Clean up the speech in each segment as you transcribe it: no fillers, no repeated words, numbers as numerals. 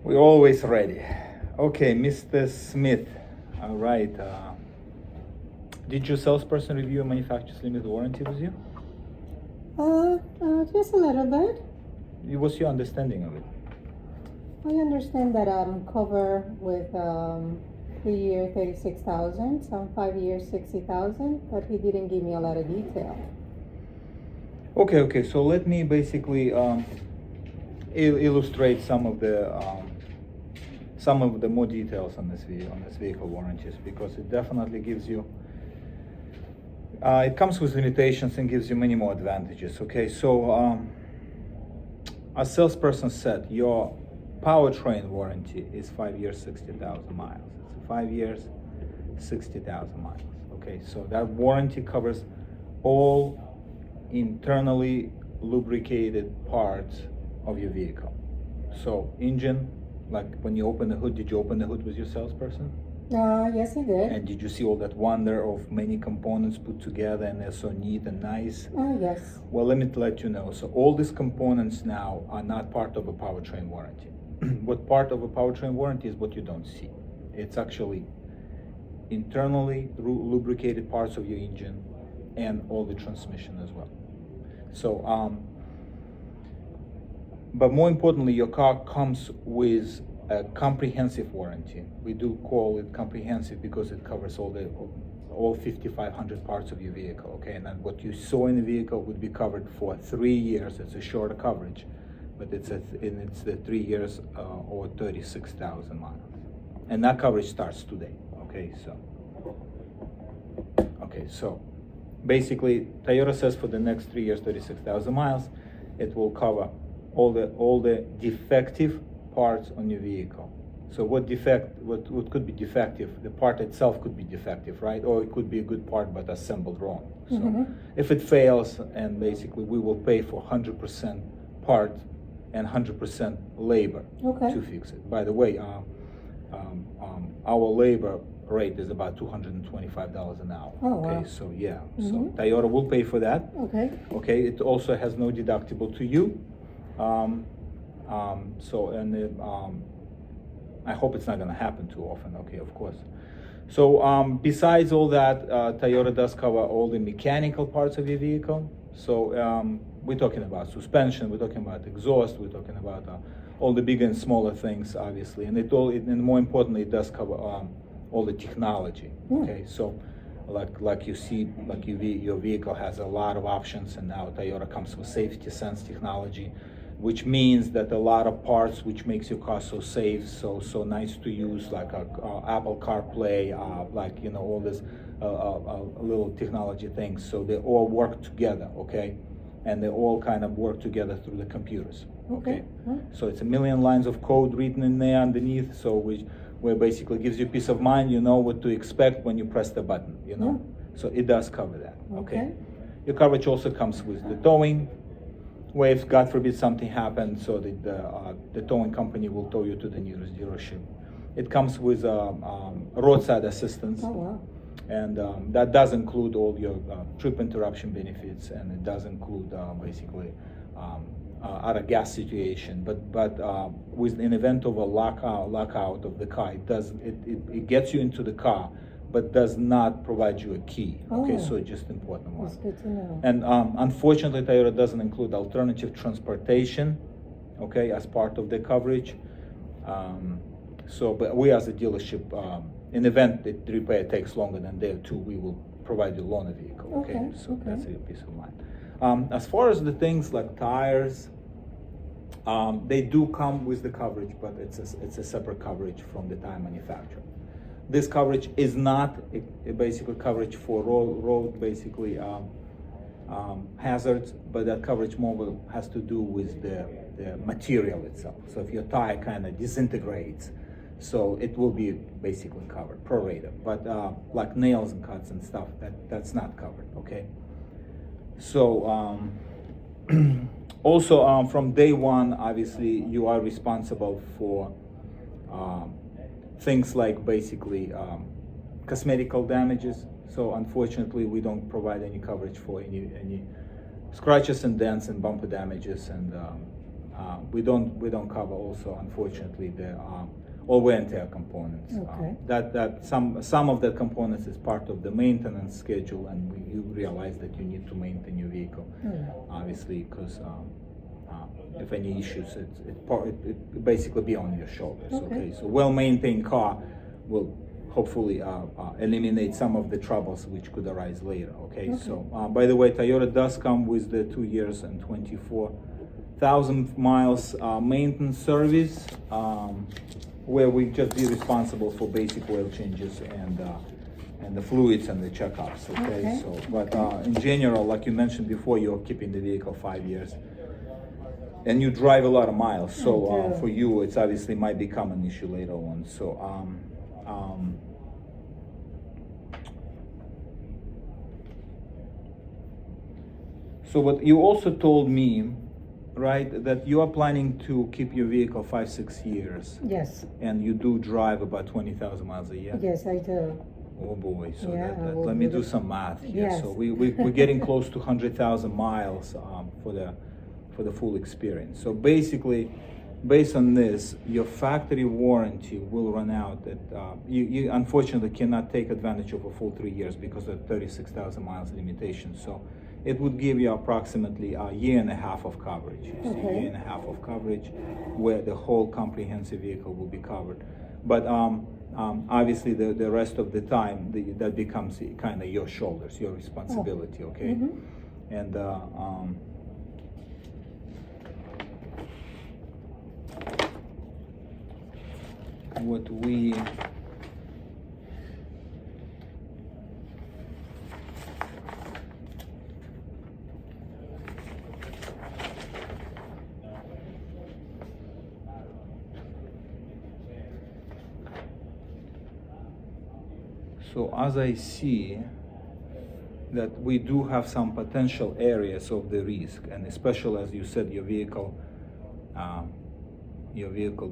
We're always ready. Okay, Mr. Smith. All right. Did your salesperson review a manufacturer's limited warranty with you? Just a little bit. What's your understanding of it? I understand that I'm covered with 3 year 36,000, some 5 years 60,000, but he didn't give me a lot of detail. Okay. So let me basically illustrate some of the more details on this vehicle warranties, because it definitely gives you. It comes with limitations and gives you many more advantages. Okay, so a salesperson said your powertrain warranty is 5 years, 60,000 miles. It's 5 years, 60,000 miles. Okay, so that warranty covers all internally lubricated parts of your vehicle. So engine, like when you open the hood, did you open the hood with your salesperson? Yes, he did. And did you see all that wonder of many components put together and they're so neat and nice? Yes. Well, let me let you know. So all these components now are not part of a powertrain warranty. What part of a powertrain warranty is what you don't see. It's actually internally lubricated parts of your engine and all the transmission as well. So, but more importantly, your car comes with a comprehensive warranty. We do call it comprehensive because it covers all 5,500 parts of your vehicle. Okay, and then what you saw in the vehicle would be covered for 3 years. It's a shorter coverage, but it's the 3 years or 36,000 miles, and that coverage starts today. Okay, so basically, Toyota says for the next 3 years, 36,000 miles, it will cover all the defective parts on your vehicle. So what could be defective? The part itself could be defective, right? Or it could be a good part but assembled wrong. So if it fails, and basically we will pay for 100% part and 100% labor to fix it. By the way, our labor rate is about $225 an hour. Oh, wow. Okay, so yeah, so Toyota will pay for that. Okay, it also has no deductible to you. I hope it's not going to happen too often. Okay, of course. So besides all that, Toyota does cover all the mechanical parts of your vehicle. So we're talking about suspension, we're talking about exhaust, we're talking about all the bigger and smaller things, obviously, and and more importantly, it does cover all the technology. Okay, so like you see, like your vehicle has a lot of options, and now Toyota comes with safety sense technology, which means that a lot of parts which makes your car so safe, so nice to use, like Apple CarPlay, like all this little technology things. So they all work together, okay, and they all kind of work together through the computers. Okay, so it's a million lines of code written in there underneath, so where basically gives you peace of mind. You know what to expect when you press the button. So it does cover that. Okay. Your coverage also comes with the towing. Where if God forbid something happens, so the towing company will tow you to the nearest dealership. It comes with roadside assistance. Oh, wow. And that does include all your trip interruption benefits, and it does include basically at a gas situation. But with an event of a lockout of the car, it gets you into the car, but does not provide you a key. Okay, so it's just important one. That's good to know. And unfortunately, Toyota doesn't include alternative transportation, okay, as part of the coverage. But we as a dealership, in the event that the repair takes longer than day or two, we will provide you a loaner vehicle. Okay, so that's a peace of mind. As far as the things like tires, they do come with the coverage, but it's a separate coverage from the tire manufacturer. This coverage is not a basically coverage for road basically hazards, but that coverage more has to do with the material itself. So if your tire kind of disintegrates, so it will be basically covered, prorated. But like nails and cuts and stuff, that's not covered. Okay. So also from day one, obviously you are responsible for things like basically cosmetical damages. So unfortunately, we don't provide any coverage for any scratches and dents and bumper damages and We don't cover also, unfortunately, the all wear and tear components. Okay. That some of the components is part of the maintenance schedule, and you realize that you need to maintain your vehicle, obviously, because if any issues, it basically be on your shoulders. Okay, so well-maintained car will hopefully eliminate some of the troubles which could arise later. Okay, so by the way, Toyota does come with the 2 years and 24,000 miles maintenance service, where we just be responsible for basic oil changes and the fluids and the checkups. Okay, so but in general, like you mentioned before, you're keeping the vehicle 5 years. And you drive a lot of miles, so for you, it's obviously might become an issue later on. So, so what you also told me, right, that you are planning to keep your vehicle 5-6 years, Yes, and you do drive about 20,000 miles a year. yes, I do. Oh boy! So Yeah, I will let me do do some math here. Yes. So we're getting close to 100,000 miles for the full experience. So basically, based on this, your factory warranty will run out. That you unfortunately cannot take advantage of a full 3 years because of 36,000 miles limitation. So it would give you approximately a year and a half of coverage. You see, a year and a half of coverage, where the whole comprehensive vehicle will be covered. But obviously, the rest of the time, that becomes kind of your shoulders, your responsibility. Okay, and. What we so as I see that we do have some potential areas of the risk, and especially as you said, your vehicle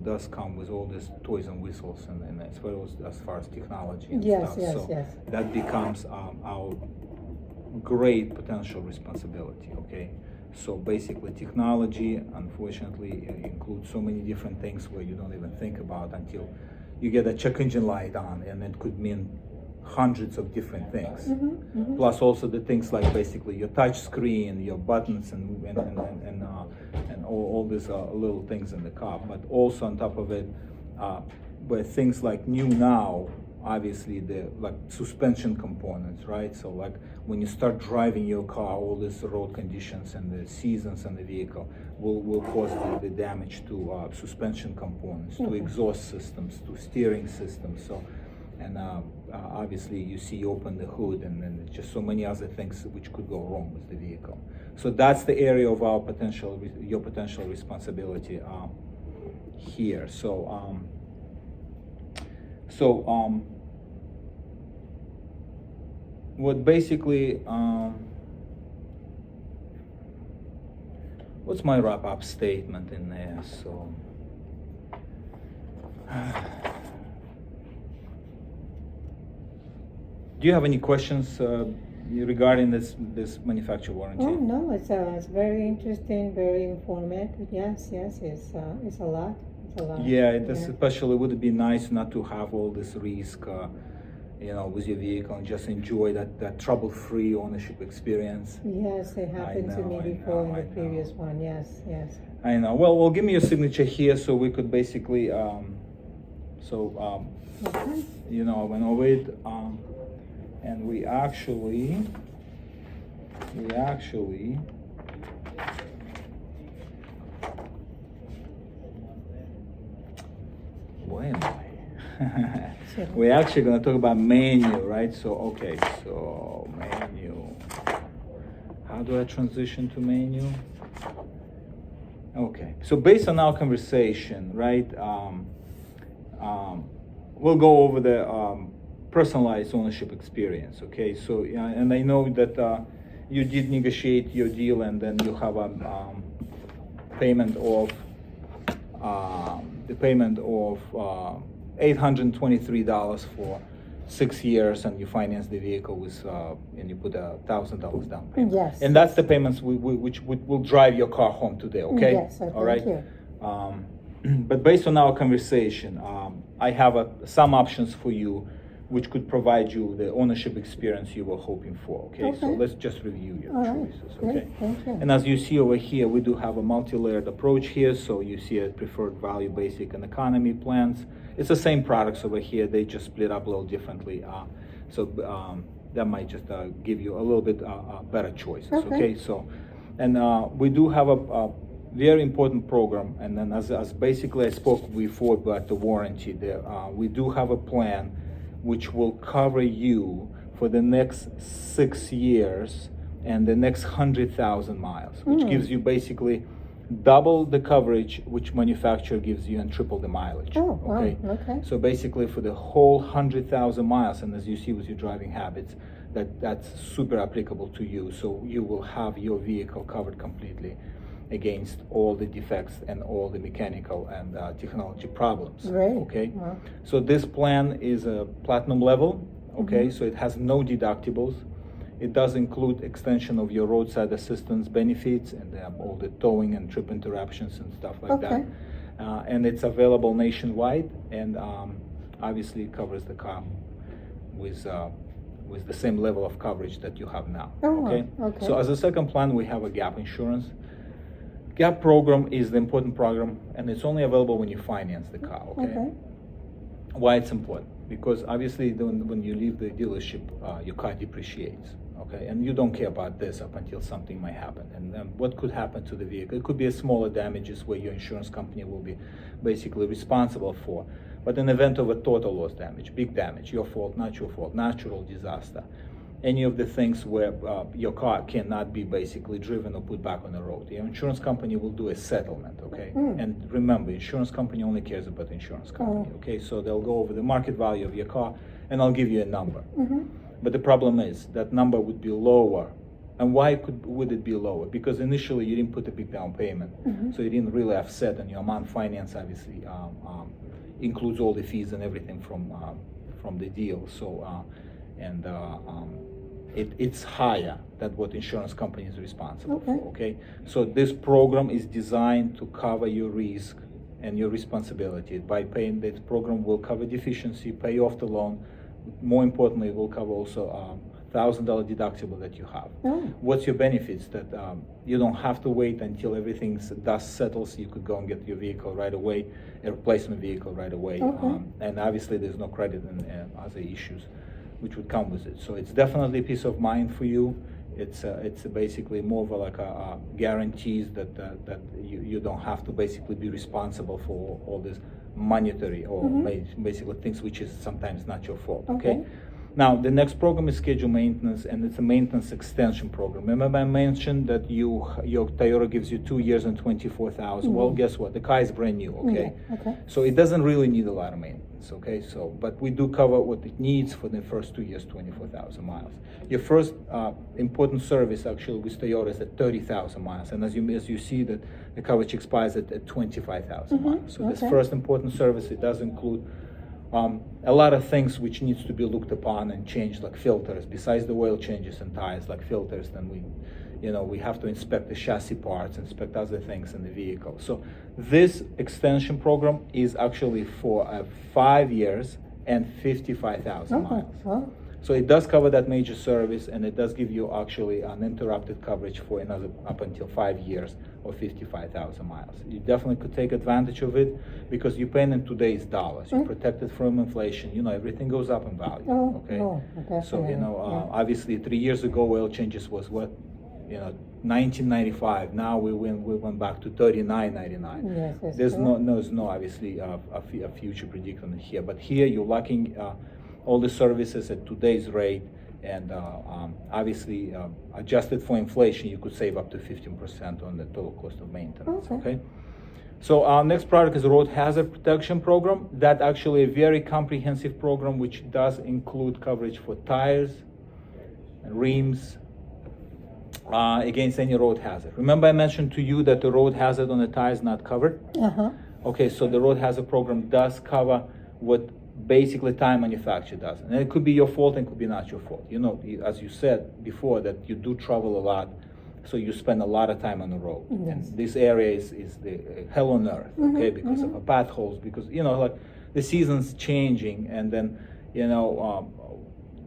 does come with all these toys and whistles, and as well as far as technology and stuff. So that becomes our great potential responsibility. Okay, so basically, technology, unfortunately, includes so many different things where you don't even think about until you get a check engine light on, and it could mean hundreds of different things. Plus also the things like basically your touch screen, your buttons, and all these little things in the car. But also on top of it, where things like new now, obviously the like suspension components, right? So like when you start driving your car, all these road conditions and the seasons on the vehicle will cause the damage to suspension components, to exhaust systems, to steering systems. So. And obviously, you see, open the hood, and then just so many other things which could go wrong with the vehicle. So that's the area of our your potential responsibility here. So, what basically, what's my wrap-up statement in there? So. Do you have any questions regarding this manufacturer warranty? Oh no, it's very interesting, very informative. Yes, it's a lot. It's a lot. Yeah, especially would it be nice not to have all this risk, with your vehicle, and just enjoy that trouble-free ownership experience. Yes, it happened to me before in the previous one. Yes. I know. Well, give me your signature here so we could basically, I went over it. And we actually, where am I? We're actually going to talk about menu, right? So, okay, so menu. How do I transition to menu? Okay, so based on our conversation, right, we'll go over the personalized ownership experience. Okay, so and I know that you did negotiate your deal, and then you have a payment of $823 for 6 years and you finance the vehicle with, and you put $1,000 down payment. Yes. And that's the payments which will drive your car home today, okay? Yes, sir, All right? thank you. But based on our conversation, I have some options for you which could provide you the ownership experience you were hoping for, okay? So Okay. let's just review your All right, choices, great, okay? thank you. And as you see over here, we do have a multi-layered approach here. So you see a preferred value, basic, and economy plans. It's the same products over here. They just split up a little differently. That might just give you a little bit better choices, Okay. okay? So, and we do have a very important program. And then as basically I spoke before about the warranty there, we do have a plan which will cover you for the next 6 years and the next 100,000 miles, which gives you basically double the coverage which manufacturer gives you and triple the mileage. Oh, wow, okay? okay. So basically for the whole 100,000 miles, and as you see with your driving habits, that's super applicable to you. So you will have your vehicle covered completely against all the defects and all the mechanical and technology problems. Great. Okay. Wow. So this plan is a platinum level. Okay. So it has no deductibles. It does include extension of your roadside assistance benefits and all the towing and trip interruptions and stuff like Okay. that. And it's available nationwide, and obviously it covers the car with the same level of coverage that you have now. Oh, okay. okay. So as a second plan, we have a gap insurance. Gap program is the important program, and it's only available when you finance the car. Okay. Why it's important? Because obviously, when you leave the dealership, your car depreciates. Okay, and you don't care about this up until something might happen. And what could happen to the vehicle? It could be a smaller damages where your insurance company will be basically responsible for. But in the event of a total loss damage, big damage, your fault, not your fault, natural disaster, any of the things where your car cannot be basically driven or put back on the road, your insurance company will do a settlement, okay? And remember, insurance company only cares about the insurance company, okay? So they'll go over the market value of your car, and I'll give you a number. But the problem is that number would be lower. And why would it be lower? Because initially you didn't put a big down payment, so you didn't really offset, and your amount finance obviously includes all the fees and everything from the deal. So it's higher than what insurance company is responsible for. Okay, so this program is designed to cover your risk and your responsibility. By paying this program will cover deficiency, pay off the loan. More importantly, it will cover also $1,000 deductible that you have. What's your benefits? That you don't have to wait until everything dust settles. You could go and get your vehicle right away, a replacement vehicle right away. And obviously there's no credit and other issues which would come with it. So it's definitely peace of mind for you. It's basically more of like a guarantees that you don't have to basically be responsible for all this monetary or basically things which is sometimes not your fault. Okay. Now the next program is scheduled maintenance, and it's a maintenance extension program. Remember I mentioned that your Toyota gives you 2 years and 24,000. Well, guess what? The car is brand new. Okay. So it doesn't really need a lot of maintenance. Okay. So, but we do cover what it needs for the first 2 years, 24,000 miles. Your first important service actually with Toyota is at 30,000 miles, and as you see that the coverage expires at 25,000 miles. So this first important service, it does include a lot of things which needs to be looked upon and changed, like filters. Besides the oil changes and tires, like filters, then we have to inspect the chassis parts, inspect other things in the vehicle. So this extension program is actually for 5 years and 55,000 miles. So it does cover that major service, and it does give you actually uninterrupted coverage for another up until 5 years or 55,000 miles. You definitely could take advantage of it because you're paying in today's dollars. You're protected from inflation. Everything goes up in value. Okay. So obviously 3 years ago, oil changes was what, 1995. Now we went back to 39.99. Yes, There's no obviously a future predicament here, but here you're locking all the services at today's rate, and obviously adjusted for inflation, you could save up to 15% on the total cost of maintenance. Okay. So our next product is a road hazard protection program. That actually a very comprehensive program which does include coverage for tires and rims against any road hazard. Remember I mentioned to you that the road hazard on the tire is not covered? Okay, so the road hazard program does cover what basically tire manufacturer does. And it could be your fault and it could be not your fault. You know, as you said before, that you do travel a lot, so you spend a lot of time on the road. Yes. And this area is the hell on earth, okay, because of the potholes, because, you know, like the season's changing, and then, you know,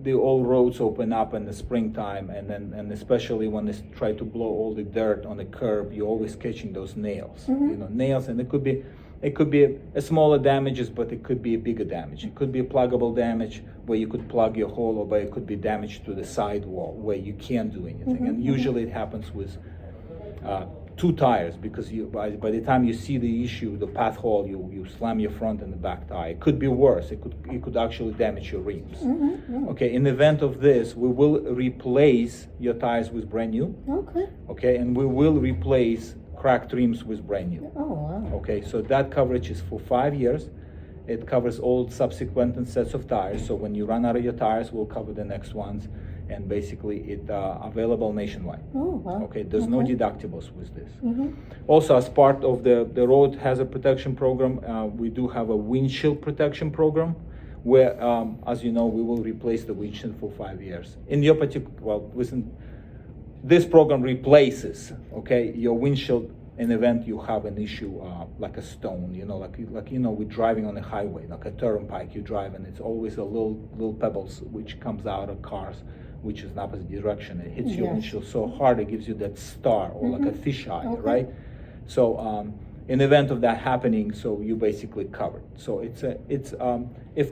the old roads open up in the springtime, and especially when they try to blow all the dirt on the curb, you're always catching those nails, you know, nails, and it could be a smaller damages, but it could be a bigger damage. It could be a pluggable damage where you could plug your hole, or it could be damage to the sidewall where you can't do anything. And usually it happens with two tires, because by the time you see the issue, the pothole, you slam your front and the back tire. It could be worse. It could actually damage your rims. Okay, in the event of this, we will replace your tires with brand new. Okay, and we will replace cracked rims with brand new. Oh, wow. Okay, so that coverage is for 5 years. It covers all subsequent sets of tires. So when you run out of your tires, we'll cover the next ones, and basically it available nationwide. Oh, wow. Okay, there's no deductibles with this. Also, as part of the road hazard protection program, we do have a windshield protection program, where, as you know, we will replace the windshield for 5 years. In your particular, well, listen, this program replaces, okay, your windshield in event you have an issue, like a stone, you know, like you know, we're driving on a highway, like a turnpike, you drive, and it's always a little pebbles which comes out of cars, which is in opposite direction. It hits your windshield so hard it gives you that star, or like a fisheye, right? So in the event of that happening, so you basically covered. So if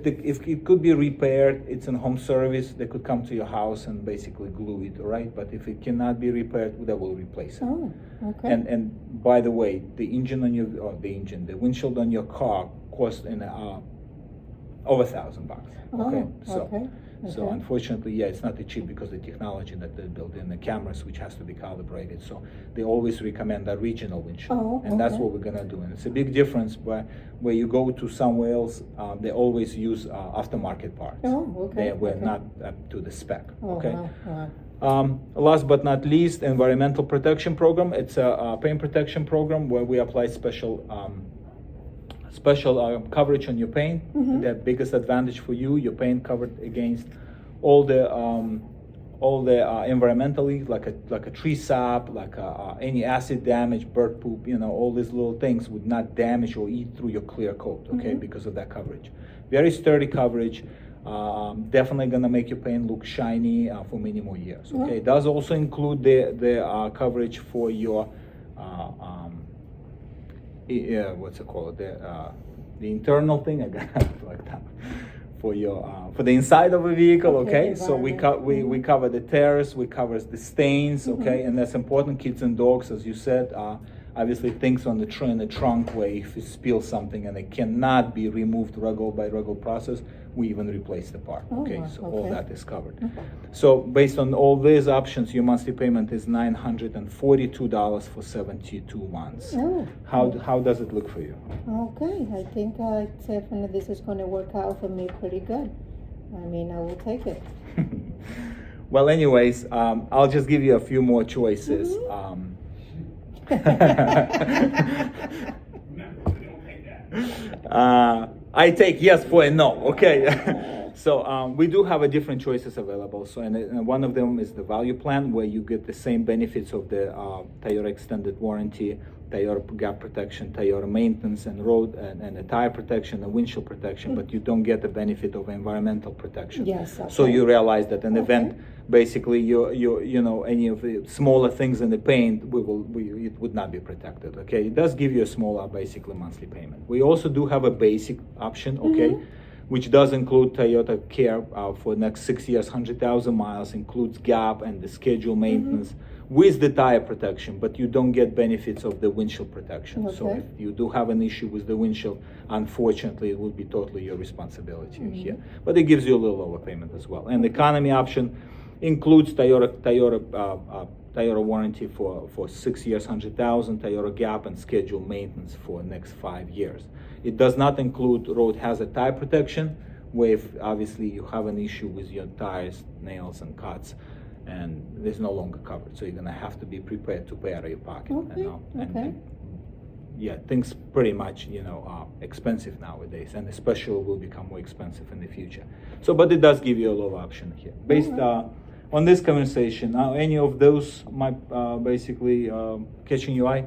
it could be repaired, it's in home service. They could come to your house and basically glue it, right? But if it cannot be repaired, they will replace it. Oh, okay. And by the way, the windshield on your car costs over $1,000. Okay, so unfortunately, yeah, it's not cheap, because the technology that they built in, the cameras, which has to be calibrated. So they always recommend the original windshield, and that's what we're gonna do. And it's a big difference where you go to somewhere else, they always use aftermarket parts. We're not up to the spec. Last but not least, environmental protection program. It's a paint protection program where we apply special coverage on your paint. The biggest advantage for you, your paint covered against all the environmentally, like a tree sap, like any acid damage, bird poop, you know, all these little things would not damage or eat through your clear coat, okay, because of that coverage. Very sturdy coverage. Definitely gonna make your paint look shiny for many more years. Okay, it does also include the coverage for your what's it called, the internal thing, I got it like that, for your for the inside of a vehicle. Okay, so we cover the tears, we cover the stains. Okay, and that's important. Kids and dogs, as you said, obviously things on the trunk where if you spill something and it cannot be removed regular process, we even replace the part. All that is covered. So based on all these options, your monthly payment is $942 for 72 months. How does it look for you? Okay, I think definitely this is going to work out for me pretty good. I mean, I will take it. Well, anyways, I'll just give you a few more choices. I take yes for a no. Okay. So we do have different choices available. So and one of them is the value plan, where you get the same benefits of the Toyota extended warranty, Toyota gap protection, Toyota maintenance and road and the tire protection and windshield protection, but you don't get the benefit of environmental protection. Yes. So you realize that an event, basically you know, any of the smaller things in the paint, it would not be protected. Okay, it does give you a smaller basically monthly payment. We also do have a basic option, okay, which does include Toyota Care for the next 6 years, 100,000 miles, includes gap and the scheduled maintenance with the tire protection, but you don't get benefits of the windshield protection. So if you do have an issue with the windshield, unfortunately, it will be totally your responsibility here. But it gives you a little overpayment as well. And the economy option includes Toyota warranty for 6 years, 100,000, Toyota gap and scheduled maintenance for the next 5 years. It does not include road hazard tire protection, where if obviously you have an issue with your tires, nails and cuts, and it's no longer covered. So you're gonna have to be prepared to pay out of your pocket. yeah, things pretty much, are expensive nowadays, and especially will become more expensive in the future. So, but it does give you a lot of option here. Based on this conversation, now any of those might basically catching your eye?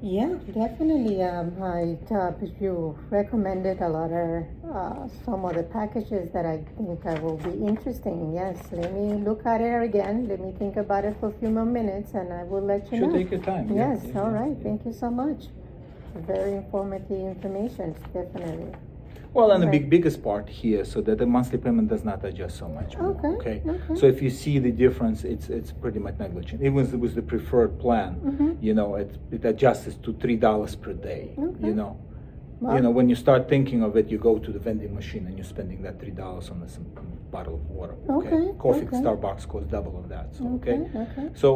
Yeah, definitely. You recommended a lot of some of the packages that I think will be interesting. Yes, let me look at it again. Let me think about it for a few more minutes, and I will let you Sure, know. take your time. Yes, Yeah, all yeah, right. yeah. Thank you so much. Very informative information, definitely. Well, and the Right. biggest part here, so that the monthly payment does not adjust so much more. Okay, okay. So if you see the difference, it's pretty much negligent. Even with the preferred plan, it adjusts to $3 per day. Okay. Wow. When you start thinking of it, you go to the vending machine and you're spending that $3 on a bottle of water. Okay, Coffee, okay. Starbucks costs double of that. So Okay. So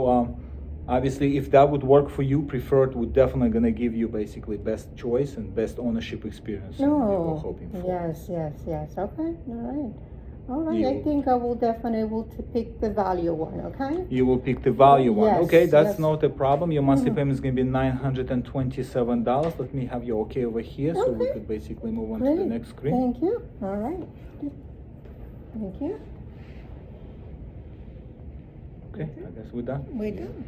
obviously, if that would work for you, preferred would definitely gonna give you basically best choice and best ownership experience we were hoping for. Yes. Okay. All right. I You- think I will definitely pick the value one. Okay. You will pick the value one. Yes, Okay, that's yes. not a problem. Your monthly payment is gonna be $927. Let me have you okay over here so we Okay. could basically move on to Great. the next screen. Thank you. All right. Thank you. Okay, I guess we're done. We're done.